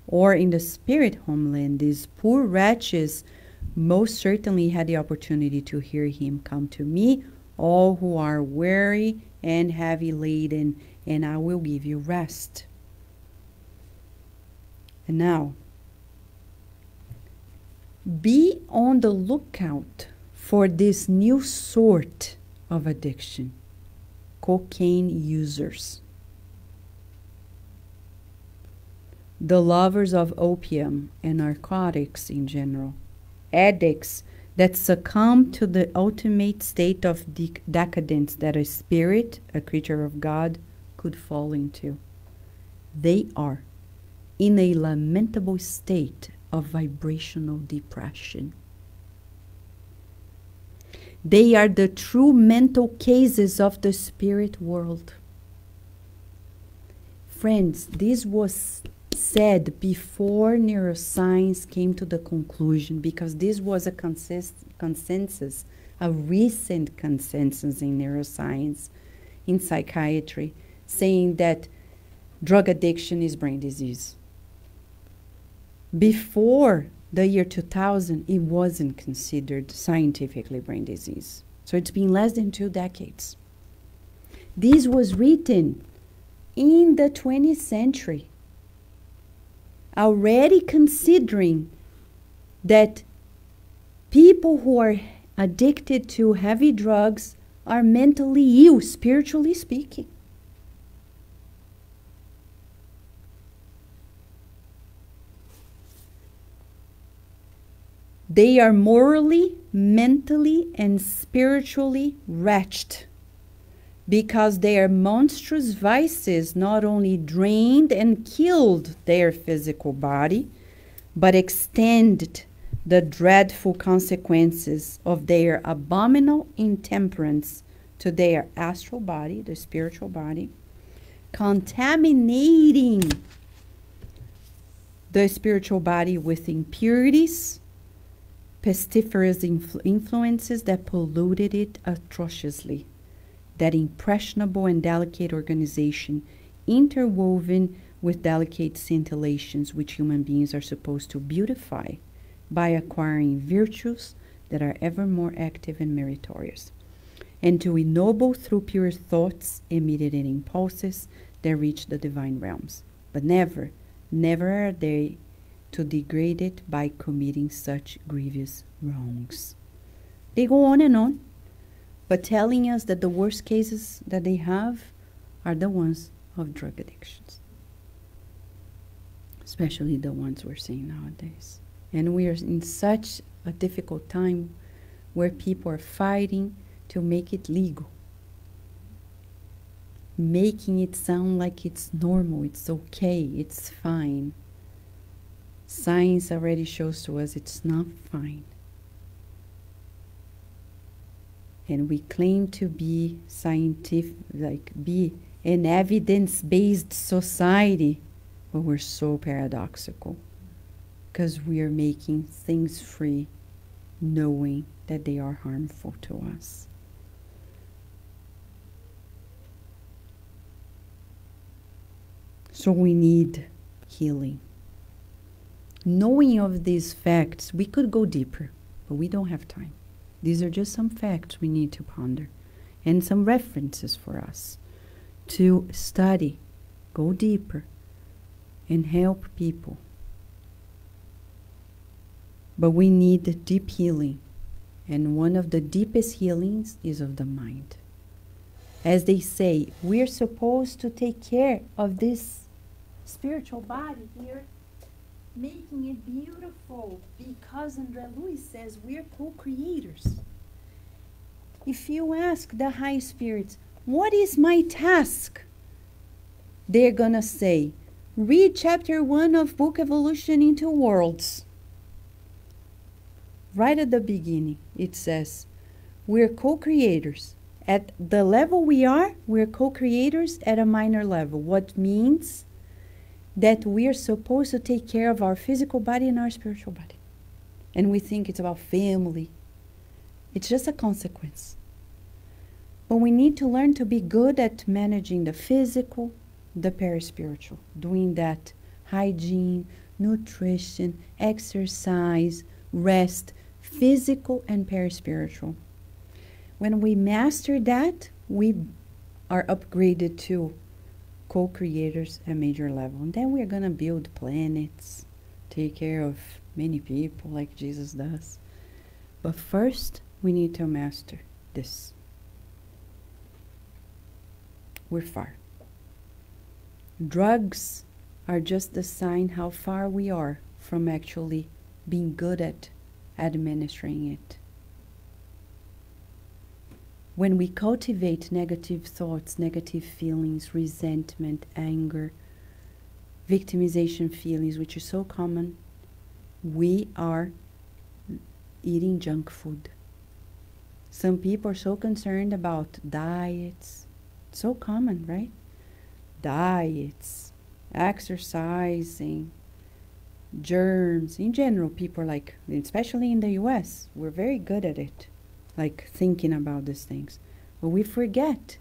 or in the spirit homeland, these poor wretches most certainly had the opportunity to hear him, "Come to me, all who are weary and heavy laden, and I will give you rest." And now, be on the lookout for this new sort of addiction: cocaine users. The lovers of opium and narcotics in general. Addicts that succumb to the ultimate state of decadence that a spirit, a creature of God, could fall into. They are in a lamentable state of vibrational depression. They are the true mental cases of the spirit world. Friends, this was said before neuroscience came to the conclusion, because this was a consensus, a recent consensus in neuroscience, in psychiatry, saying that drug addiction is brain disease. Before the year 2000, it wasn't considered scientifically brain disease. So it's been less than 2 decades. This was written in the 20th century, already considering that people who are addicted to heavy drugs are mentally ill, spiritually speaking. They are morally, mentally, and spiritually wretched, because their monstrous vices not only drained and killed their physical body, but extended the dreadful consequences of their abominable intemperance to their astral body, the spiritual body, contaminating the spiritual body with impurities, pestiferous influences that polluted it atrociously. That impressionable and delicate organization, interwoven with delicate scintillations which human beings are supposed to beautify by acquiring virtues that are ever more active and meritorious, and to ennoble through pure thoughts emitted in impulses that reach the divine realms. But never, never are they to degrade it by committing such grievous wrongs. They go on, but telling us that the worst cases that they have are the ones of drug addictions, especially the ones we're seeing nowadays. And we are in such a difficult time where people are fighting to make it legal, making it sound like it's normal, it's okay, it's fine. Science already shows to us it's not fine. And we claim to be scientific, be an evidence-based society, but we're so paradoxical, because we are making things free, knowing that they are harmful to us. So we need healing. Knowing of these facts, we could go deeper, but we don't have time. These are just some facts we need to ponder, and some references for us to study, go deeper, and help people. But we need deep healing, and one of the deepest healings is of the mind. As they say, we're supposed to take care of this spiritual body here, making it beautiful, because André Luiz says we're co-creators. If you ask the high spirits, what is my task? They're gonna say, read chapter 1 of Book Evolution into Worlds. Right at the beginning, it says, we're co-creators. At the level we are, we're co-creators at a minor level. What means that we are supposed to take care of our physical body and our spiritual body. And we think it's about family. It's just a consequence. But we need to learn to be good at managing the physical, the paraspiritual, doing that hygiene, nutrition, exercise, rest, physical and paraspiritual. When we master that, we are upgraded to co-creators at major level. And then we're going to build planets, take care of many people like Jesus does. But first, we need to master this. We're far. Drugs are just the sign how far we are from actually being good at administering it. When we cultivate negative thoughts, negative feelings, resentment, anger, victimization feelings, which is so common, we are eating junk food. Some people are so concerned about diets. So common, right? Diets, exercising, germs. In general, people are like, especially in the US, we're very good at it, like thinking about these things. But we forget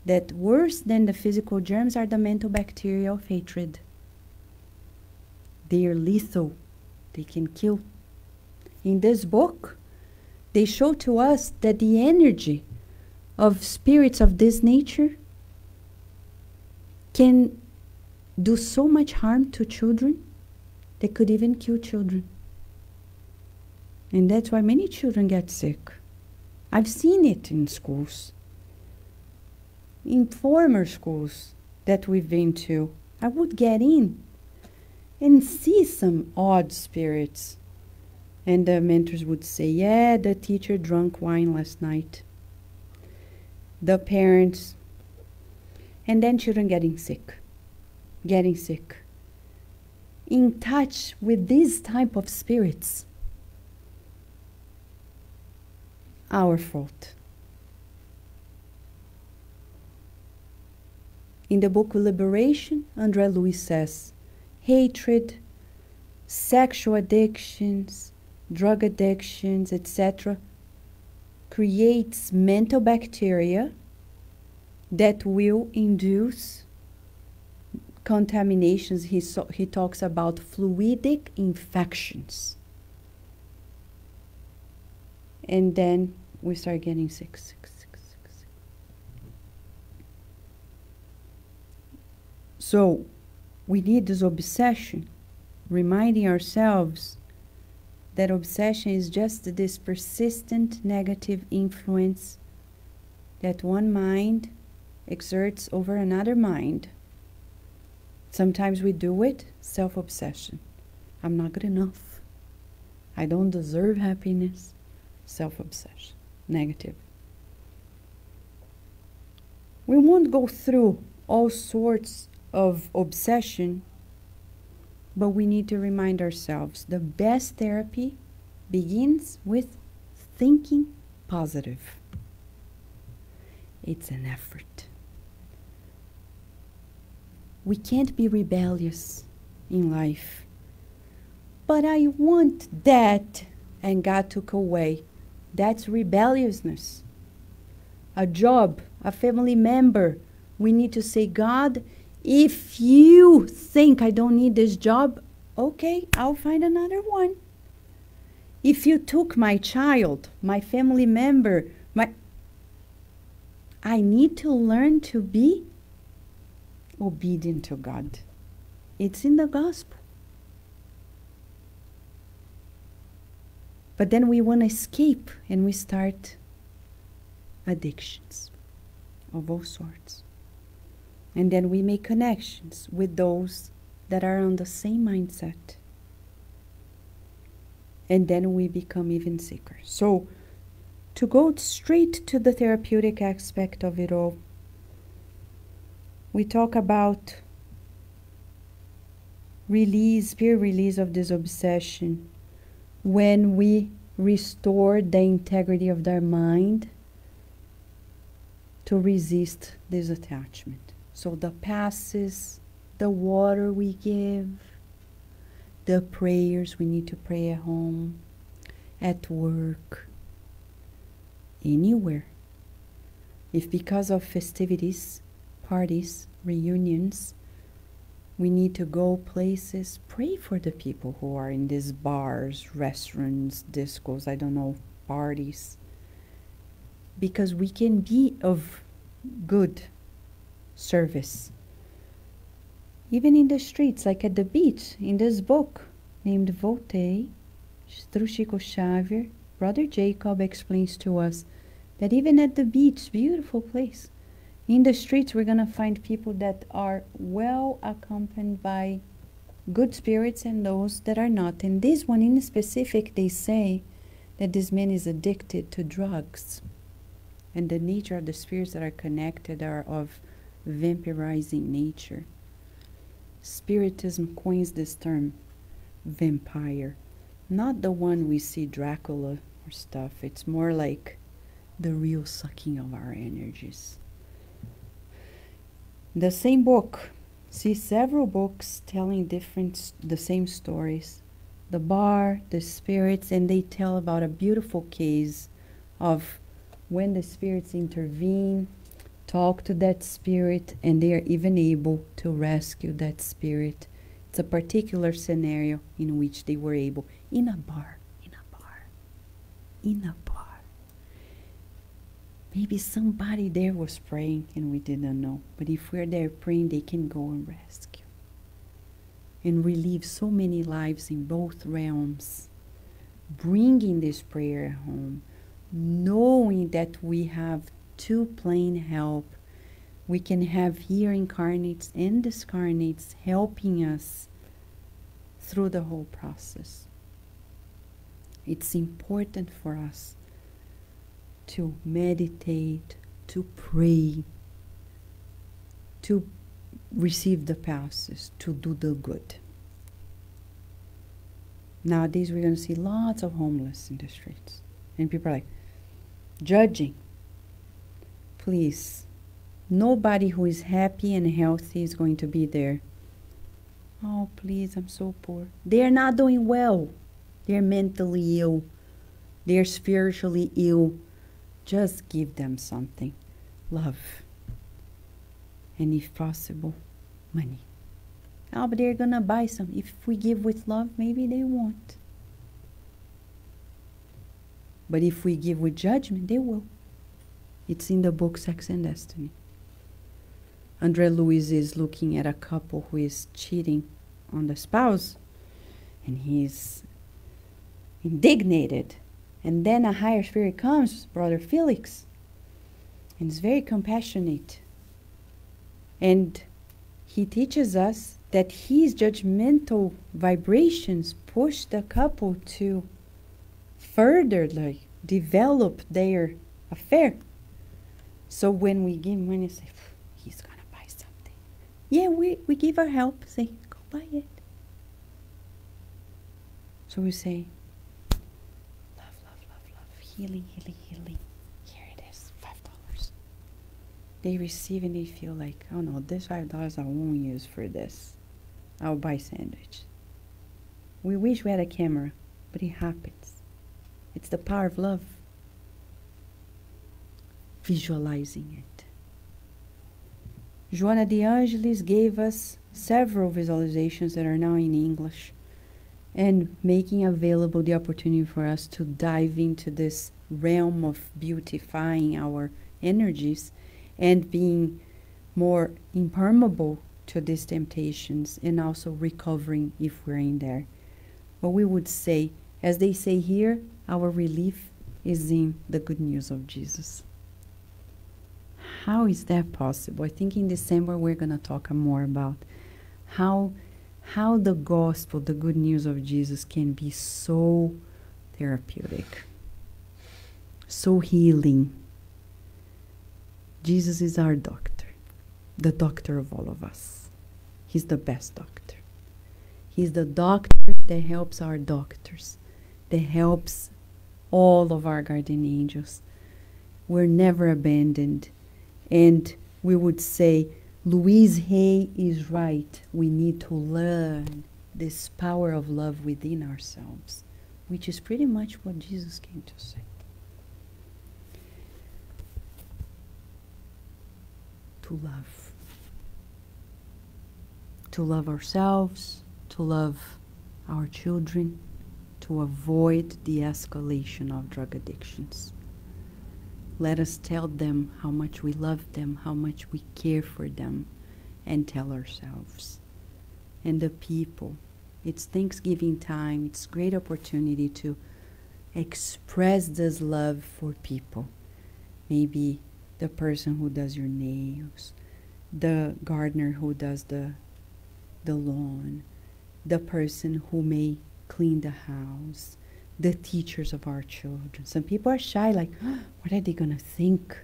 that worse than the physical germs are the mental bacteria of hatred. They are lethal. They can kill. In this book, they show to us that the energy of spirits of this nature can do so much harm to children. They could even kill children. And that's why many children get sick. I've seen it in schools. In former schools that we've been to, I would get in and see some odd spirits. And the mentors would say, yeah, the teacher drank wine last night. The parents. And then children getting sick. In touch with these type of spirits. Our fault. In the book Liberation, André Louis says, hatred, sexual addictions, drug addictions, etc., creates mental bacteria that will induce contaminations. He talks about fluidic infections. And then we start getting sick. So we need this obsession, reminding ourselves that obsession is just this persistent negative influence that one mind exerts over another mind. Sometimes we do it, self-obsession. I'm not good enough. I don't deserve happiness. Self-obsession, negative. We won't go through all sorts of obsession, but we need to remind ourselves the best therapy begins with thinking positive. It's an effort. We can't be rebellious in life. But I want that, and God took away. That's rebelliousness. A job, a family member. We need to say, God, if you think I don't need this job, okay, I'll find another one. If you took my child, my family member, I need to learn to be obedient to God. It's in the gospel. But then we want to escape and we start addictions of all sorts. And then we make connections with those that are on the same mindset. And then we become even sicker. So, to go straight to the therapeutic aspect of it all, we talk about peer release of this obsession when we restore the integrity of their mind to resist this attachment. So the passes, the water we give, the prayers we need to pray at home, at work, anywhere. If because of festivities, parties, reunions, we need to go places, pray for the people who are in these bars, restaurants, discos, I don't know, parties. Because we can be of good service. Even in the streets, like at the beach, in this book named Voltei, through Chico Xavier, Brother Jacob explains to us that even at the beach, beautiful place, in the streets we're going to find people that are well accompanied by good spirits and those that are not. And this one in specific, they say that this man is addicted to drugs. And the nature of the spirits that are connected are of vampirizing nature. Spiritism coins this term, vampire. Not the one we see Dracula or stuff. It's more like the real sucking of our energies. The same book, see several books telling the same stories. The bar, the spirits, and they tell about a beautiful case of when the spirits intervene, talk to that spirit, and they are even able to rescue that spirit. It's a particular scenario in which they were able, in a bar. Maybe somebody there was praying and we didn't know. But if we're there praying, they can go and rescue. And relieve so many lives in both realms. Bringing this prayer home. Knowing that we have two plane help. We can have here incarnates and discarnates helping us through the whole process. It's important for us to meditate, to pray, to receive the passes, to do the good. Nowadays we're going to see lots of homeless in the streets. And people are like, judging. Please, nobody who is happy and healthy is going to be there. Oh, please, I'm so poor. They're not doing well. They're mentally ill. They're spiritually ill. Just give them something. Love. And if possible, money. Oh, but they're going to buy some. If we give with love, maybe they won't. But if we give with judgment, they will. It's in the book Sex and Destiny. André Luiz is looking at a couple who is cheating on the spouse. And he's indignated. And then a higher spirit comes, Brother Felix, and is very compassionate. And he teaches us that his judgmental vibrations push the couple to further develop their affair. So when we give money, say, he's going to buy something. Yeah, we give our help, say, go buy it. So we say, healing. Here it is, $5. They receive and they feel like, oh no, this $5 I won't use for this. I'll buy sandwich. We wish we had a camera, but it happens. It's the power of love. Visualizing it. Joana de Angelis gave us several visualizations that are now in English, and making available the opportunity for us to dive into this realm of beautifying our energies and being more impermeable to these temptations, and also recovering if we're in there. What we would say, as they say here, our relief is in the good news of Jesus. How is that possible? I think in December we're going to talk more about how the gospel, the good news of Jesus, can be so therapeutic, so healing. Jesus is our doctor, the doctor of all of us. He's the best doctor. He's the doctor that helps our doctors, that helps all of our guardian angels. We're never abandoned. And we would say, Louise Hay is right. We need to learn this power of love within ourselves, which is pretty much what Jesus came to say. To love. To love ourselves, to love our children, to avoid the escalation of drug addictions. Let us tell them how much we love them, how much we care for them, and tell ourselves. And the people, it's Thanksgiving time, it's a great opportunity to express this love for people. Maybe the person who does your nails, the gardener who does the lawn, the person who may clean the house, the teachers of our children. Some people are shy, like, oh, what are they going to think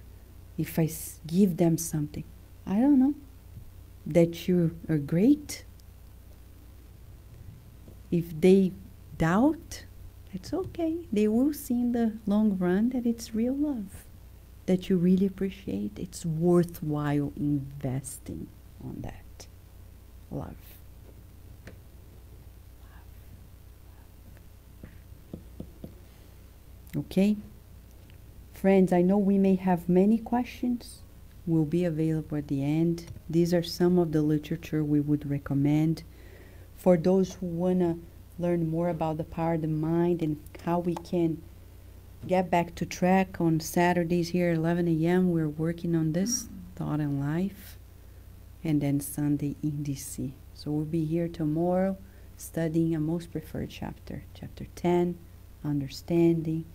if I give them something? I don't know. That you are great. If they doubt, it's okay. They will see in the long run that it's real love, that you really appreciate. It's worthwhile investing on that love. Okay? Friends, I know we may have many questions. Will be available at the end. These are some of the literature we would recommend. For those who want to learn more about the power of the mind and how we can get back to track on Saturdays here at 11 a.m., we're working on this, Thought and Life. And then Sunday in DC. So we'll be here tomorrow studying a most preferred chapter, chapter 10, Understanding,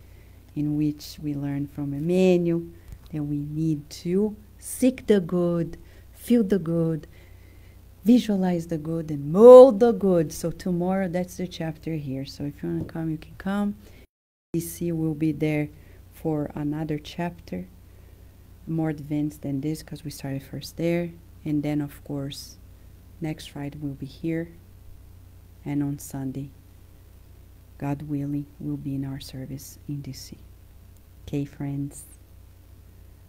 in which we learn from Emmanuel that we need to seek the good, feel the good, visualize the good, and mold the good. So tomorrow, that's the chapter here. So if you want to come, you can come. DC will be there for another chapter, more advanced than this because we started first there. And then, of course, next Friday we'll be here. And on Sunday, God willing, we'll be in our service in DC. Okay, friends?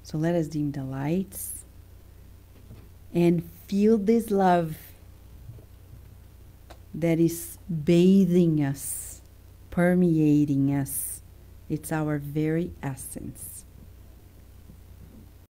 So let us dim the lights and feel this love that is bathing us, permeating us. It's our very essence.